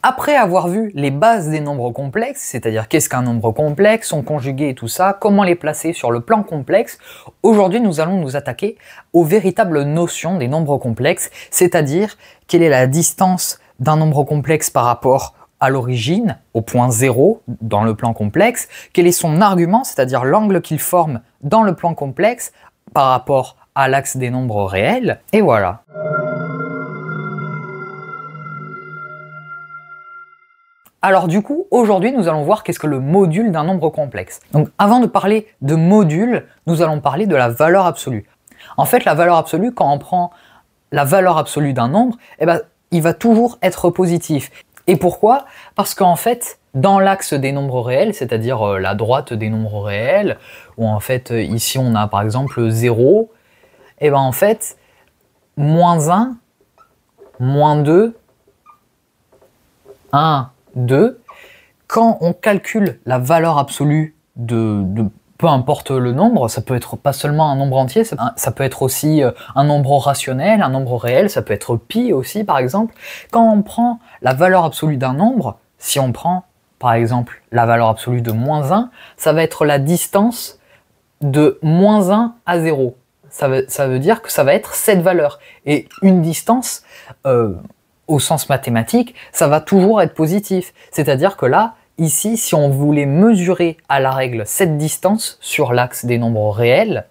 Après avoir vu les bases des nombres complexes, c'est-à-dire qu'est-ce qu'un nombre complexe, son conjugué et tout ça, comment les placer sur le plan complexe, aujourd'hui nous allons nous attaquer aux véritables notions des nombres complexes, c'est-à-dire quelle est la distance d'un nombre complexe par rapport à l'origine, au point 0 dans le plan complexe, quel est son argument, c'est-à-dire l'angle qu'il forme dans le plan complexe par rapport à l'axe des nombres réels, et voilà. Alors du coup, aujourd'hui, nous allons voir qu'est-ce que le module d'un nombre complexe. Donc avant de parler de module, nous allons parler de la valeur absolue. En fait, la valeur absolue, quand on prend la valeur absolue d'un nombre, il va toujours être positif. Et pourquoi? Parce qu'en fait, dans l'axe des nombres réels, c'est-à-dire la droite des nombres réels, où en fait, ici on a par exemple 0, et en fait, moins 1, moins 2, 1, 2, quand on calcule la valeur absolue de peu importe le nombre, ça peut être pas seulement un nombre entier, ça peut être aussi un nombre rationnel, un nombre réel, ça peut être pi aussi par exemple. Quand on prend la valeur absolue d'un nombre, si on prend par exemple la valeur absolue de moins 1, ça va être la distance de moins 1 à 0. Ça veut dire que ça va être cette valeur. Et une distance, au sens mathématique, ça va toujours être positif. C'est-à-dire que là, ici, si on voulait mesurer à la règle cette distance sur l'axe des nombres réels,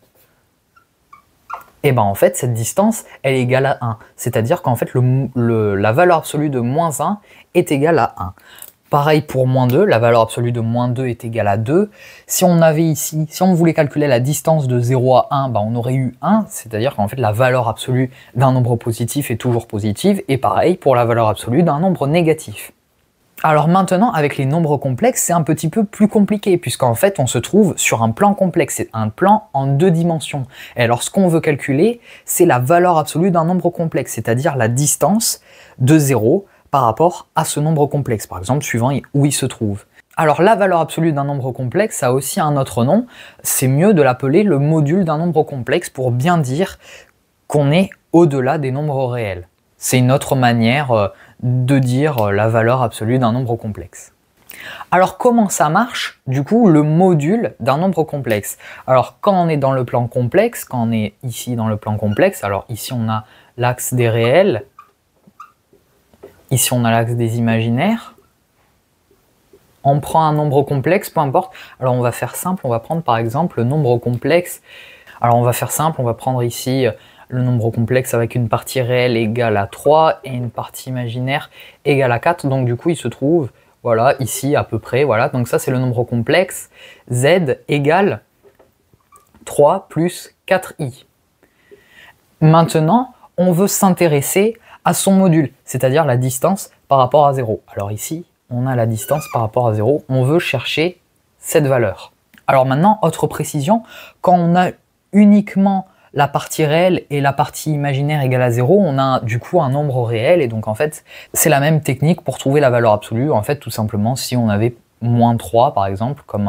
et en fait, cette distance, elle est égale à 1. C'est-à-dire qu'en fait, la valeur absolue de moins 1 est égale à 1. Pareil pour moins 2, la valeur absolue de moins 2 est égale à 2. Si on avait ici, si on voulait calculer la distance de 0 à 1, on aurait eu 1, c'est-à-dire qu'en fait la valeur absolue d'un nombre positif est toujours positive, et pareil pour la valeur absolue d'un nombre négatif. Alors maintenant, avec les nombres complexes, c'est un petit peu plus compliqué, puisqu'en fait on se trouve sur un plan complexe, c'est un plan en 2 dimensions. Et alors ce qu'on veut calculer, c'est la valeur absolue d'un nombre complexe, c'est-à-dire la distance de 0 par rapport à ce nombre complexe, par exemple, suivant où il se trouve. Alors la valeur absolue d'un nombre complexe a aussi un autre nom, c'est mieux de l'appeler le module d'un nombre complexe pour bien dire qu'on est au-delà des nombres réels. C'est une autre manière de dire la valeur absolue d'un nombre complexe. Alors comment ça marche, du coup, le module d'un nombre complexe? Alors quand on est dans le plan complexe, quand on est ici dans le plan complexe, alors ici on a l'axe des réels, ici on a l'axe des imaginaires, on prend un nombre complexe, peu importe, alors on va faire simple, on va prendre par exemple le nombre complexe, alors on va faire simple, on va prendre ici le nombre complexe avec une partie réelle égale à 3 et une partie imaginaire égale à 4, donc du coup il se trouve, voilà, ici à peu près, voilà, donc ça c'est le nombre complexe, z égale 3 plus 4i. Maintenant, on veut s'intéresser à son module, c'est-à-dire la distance par rapport à 0. Alors ici, on a la distance par rapport à 0, on veut chercher cette valeur. Alors maintenant, autre précision, quand on a uniquement la partie réelle et la partie imaginaire égale à 0, on a du coup un nombre réel, et donc en fait, c'est la même technique pour trouver la valeur absolue. En fait, tout simplement, si on avait moins 3 par exemple, comme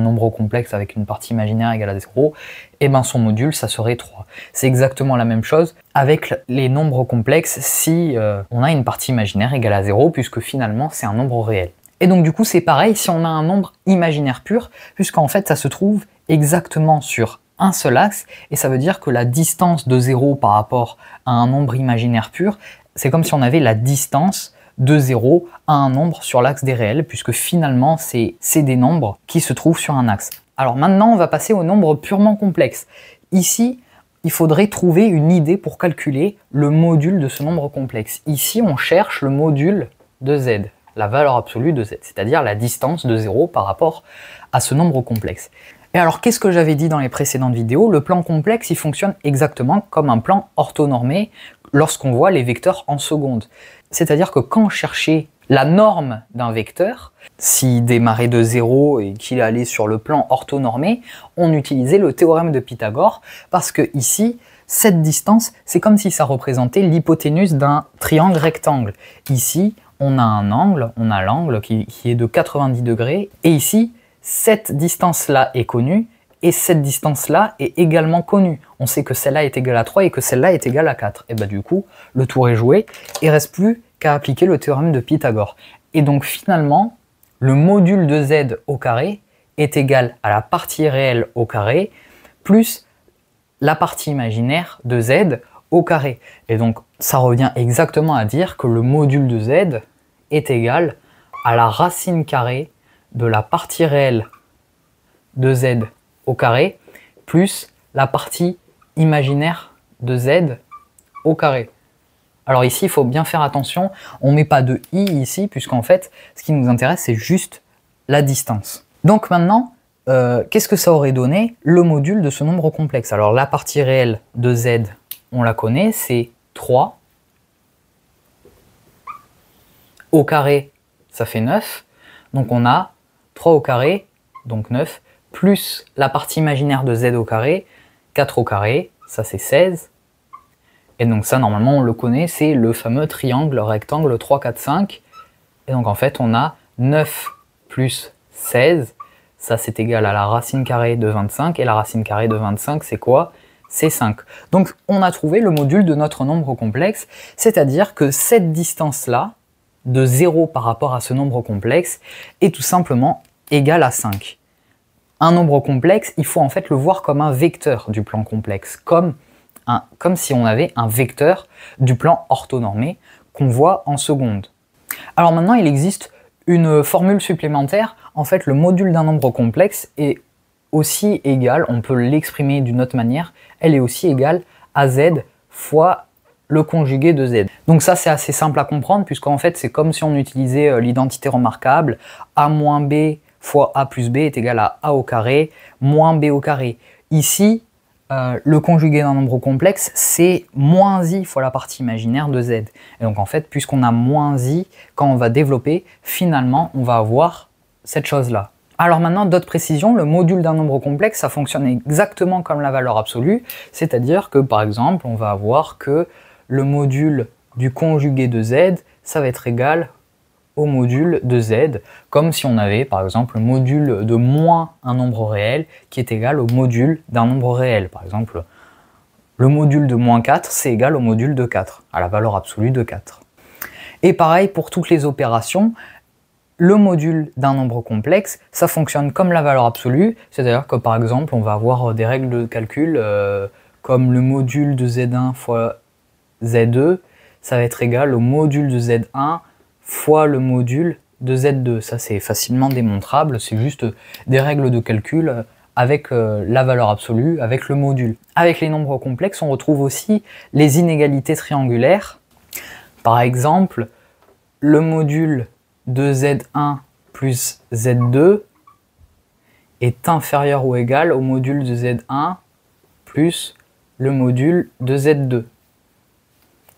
nombre complexe avec une partie imaginaire égale à 0, et son module ça serait 3. C'est exactement la même chose avec les nombres complexes si on a une partie imaginaire égale à 0, puisque finalement c'est un nombre réel. Et donc du coup c'est pareil si on a un nombre imaginaire pur, puisqu'en fait ça se trouve exactement sur un seul axe, et ça veut dire que la distance de 0 par rapport à un nombre imaginaire pur, c'est comme si on avait la distance de 0 à un nombre sur l'axe des réels, puisque finalement c'est des nombres qui se trouvent sur un axe. Alors maintenant on va passer aux nombres purement complexes. Ici il faudrait trouver une idée pour calculer le module de ce nombre complexe. Ici on cherche le module de z, la valeur absolue de z, c'est-à-dire la distance de 0 par rapport à ce nombre complexe. Et alors qu'est-ce que j'avais dit dans les précédentes vidéos? Le plan complexe il fonctionne exactement comme un plan orthonormé lorsqu'on voit les vecteurs en seconde. C'est-à-dire que quand on cherchait la norme d'un vecteur, s'il démarrait de 0 et qu'il allait sur le plan orthonormé, on utilisait le théorème de Pythagore, parce que ici, cette distance, c'est comme si ça représentait l'hypoténuse d'un triangle rectangle. Ici, on a un angle, on a l'angle qui est de 90 degrés, et ici, cette distance-là est connue, et cette distance-là est également connue. On sait que celle-là est égale à 3 et que celle-là est égale à 4. Et du coup, le tour est joué, il ne reste plus qu'à appliquer le théorème de Pythagore. Et donc finalement, le module de z au carré est égal à la partie réelle au carré plus la partie imaginaire de z au carré. Et donc ça revient exactement à dire que le module de z est égal à la racine carrée de la partie réelle de z au carré plus la partie imaginaire de z au carré. Alors ici, il faut bien faire attention, on ne met pas de i ici, puisqu'en fait, ce qui nous intéresse, c'est juste la distance. Donc maintenant, qu'est-ce que ça aurait donné le module de ce nombre complexe? Alors la partie réelle de z, on la connaît, c'est 3. Au carré, ça fait 9. Donc on a 3 au carré, donc 9, plus la partie imaginaire de z au carré, 4 au carré, ça c'est 16. Et donc ça, normalement, on le connaît, c'est le fameux triangle rectangle 3, 4, 5. Et donc en fait, on a 9 plus 16, ça c'est égal à la racine carrée de 25. Et la racine carrée de 25, c'est quoi? C'est 5. Donc on a trouvé le module de notre nombre complexe, c'est-à-dire que cette distance-là, de 0 par rapport à ce nombre complexe, est tout simplement égale à 5. Un nombre complexe, il faut en fait le voir comme un vecteur du plan complexe, comme si on avait un vecteur du plan orthonormé qu'on voit en seconde. Alors maintenant, il existe une formule supplémentaire. En fait, le module d'un nombre complexe est aussi égal, on peut l'exprimer d'une autre manière, elle est aussi égale à z fois le conjugué de z. Donc ça, c'est assez simple à comprendre, puisqu'en fait, c'est comme si on utilisait l'identité remarquable, a moins b fois a plus b est égal à a au carré moins b au carré. Ici, le conjugué d'un nombre complexe, c'est moins i fois la partie imaginaire de z. Et donc en fait, puisqu'on a moins i, quand on va développer, finalement, on va avoir cette chose-là. Alors maintenant, d'autres précisions, le module d'un nombre complexe, ça fonctionne exactement comme la valeur absolue, c'est-à-dire que par exemple, on va avoir que le module du conjugué de z, ça va être égal au module de z, comme si on avait par exemple le module de moins un nombre réel qui est égal au module d'un nombre réel. Par exemple, le module de moins 4, c'est égal au module de 4, à la valeur absolue de 4. Et pareil pour toutes les opérations, le module d'un nombre complexe, ça fonctionne comme la valeur absolue, c'est-à-dire que par exemple, on va avoir des règles de calcul comme le module de z1 fois z2, ça va être égal au module de z1 fois le module de z2. Ça, c'est facilement démontrable, c'est juste des règles de calcul avec la valeur absolue, avec le module. Avec les nombres complexes, on retrouve aussi les inégalités triangulaires. Par exemple, le module de z1 plus z2 est inférieur ou égal au module de z1 plus le module de z2.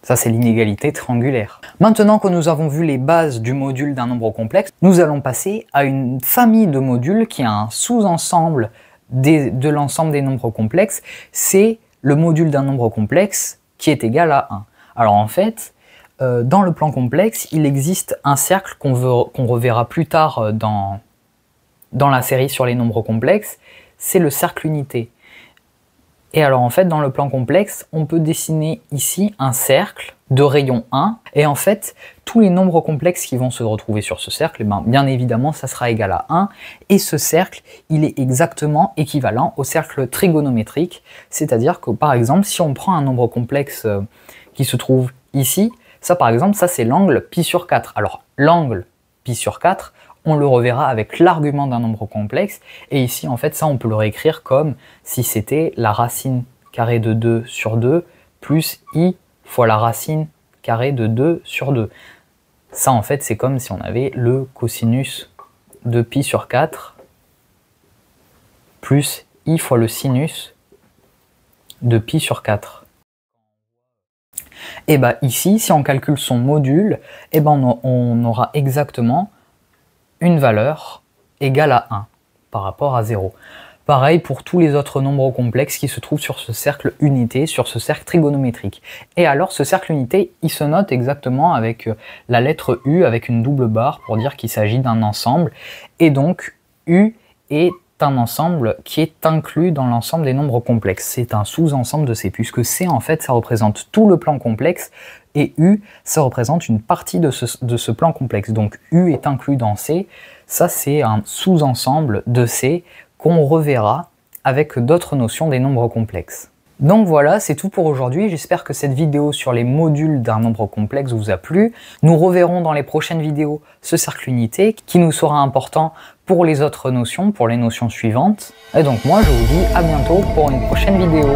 Ça, c'est l'inégalité triangulaire. Maintenant que nous avons vu les bases du module d'un nombre complexe, nous allons passer à une famille de modules qui a un sous-ensemble de l'ensemble des nombres complexes. C'est le module d'un nombre complexe qui est égal à 1. Alors en fait, dans le plan complexe, il existe un cercle qu'on reverra plus tard dans la série sur les nombres complexes, c'est le cercle unité. Et alors en fait, dans le plan complexe, on peut dessiner ici un cercle de rayon 1, et en fait, tous les nombres complexes qui vont se retrouver sur ce cercle, bien évidemment, ça sera égal à 1, et ce cercle, il est exactement équivalent au cercle trigonométrique, c'est-à-dire que par exemple, si on prend un nombre complexe qui se trouve ici, ça par exemple, ça c'est l'angle pi sur 4. Alors l'angle pi sur 4, on le reverra avec l'argument d'un nombre complexe, et ici en fait ça on peut le réécrire comme si c'était la racine carrée de 2 sur 2 plus i fois la racine carrée de 2 sur 2. Ça en fait c'est comme si on avait le cosinus de pi sur 4 plus i fois le sinus de pi sur 4. Et bah ici, si on calcule son module, et ben on aura exactement une valeur égale à 1 par rapport à 0. Pareil pour tous les autres nombres complexes qui se trouvent sur ce cercle unité, sur ce cercle trigonométrique. Et alors ce cercle unité, il se note exactement avec la lettre U, avec une double barre pour dire qu'il s'agit d'un ensemble. Et donc U est un ensemble qui est inclus dans l'ensemble des nombres complexes. C'est un sous-ensemble de C, puisque C en fait ça représente tout le plan complexe et U, ça représente une partie de ce plan complexe. Donc U est inclus dans C, ça c'est un sous-ensemble de C qu'on reverra avec d'autres notions des nombres complexes. Donc voilà, c'est tout pour aujourd'hui. J'espère que cette vidéo sur les modules d'un nombre complexe vous a plu. Nous reverrons dans les prochaines vidéos ce cercle unité qui nous sera important pour les autres notions, pour les notions suivantes. Et donc moi, je vous dis à bientôt pour une prochaine vidéo.